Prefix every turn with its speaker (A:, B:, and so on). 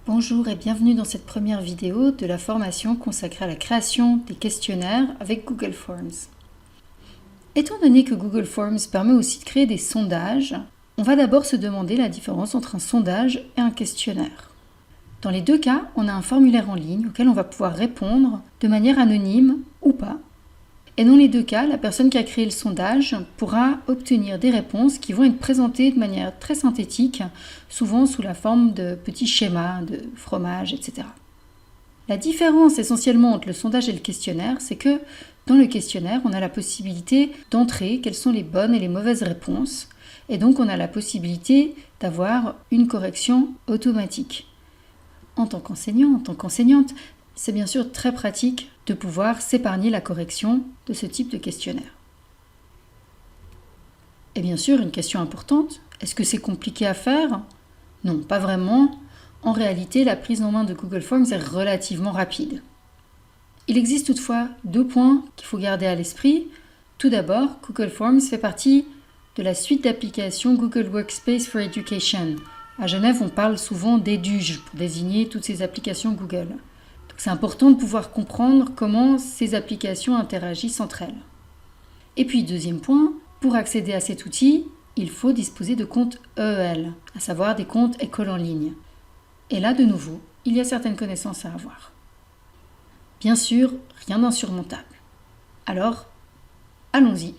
A: Bonjour et bienvenue dans cette première vidéo de la formation consacrée à la création des questionnaires avec Google Forms. Étant donné que Google Forms permet aussi de créer des sondages, on va d'abord se demander la différence entre un sondage et un questionnaire. Dans les deux cas, on a un formulaire en ligne auquel on va pouvoir répondre de manière anonyme ou pas. Et dans les deux cas, la personne qui a créé le sondage pourra obtenir des réponses qui vont être présentées de manière très synthétique, souvent sous la forme de petits schémas, de fromages, etc. La différence essentiellement entre le sondage et le questionnaire, c'est que dans le questionnaire, on a la possibilité d'entrer quelles sont les bonnes et les mauvaises réponses, et donc on a la possibilité d'avoir une correction automatique. En tant qu'enseignant, en tant qu'enseignante, c'est bien sûr très pratique de pouvoir s'épargner la correction de ce type de questionnaire. Et bien sûr, une question importante, est-ce que c'est compliqué à faire ? Non, pas vraiment. En réalité, la prise en main de Google Forms est relativement rapide. Il existe toutefois deux points qu'il faut garder à l'esprit. Tout d'abord, Google Forms fait partie de la suite d'applications Google Workspace for Education. À Genève, on parle souvent d'EDUGE pour désigner toutes ces applications Google. Donc c'est important de pouvoir comprendre comment ces applications interagissent entre elles. Et puis, deuxième point, pour accéder à cet outil, il faut disposer de comptes EEL, à savoir des comptes écoles en ligne. Et là, de nouveau, il y a certaines connaissances à avoir. Bien sûr, rien d'insurmontable. Alors, allons-y.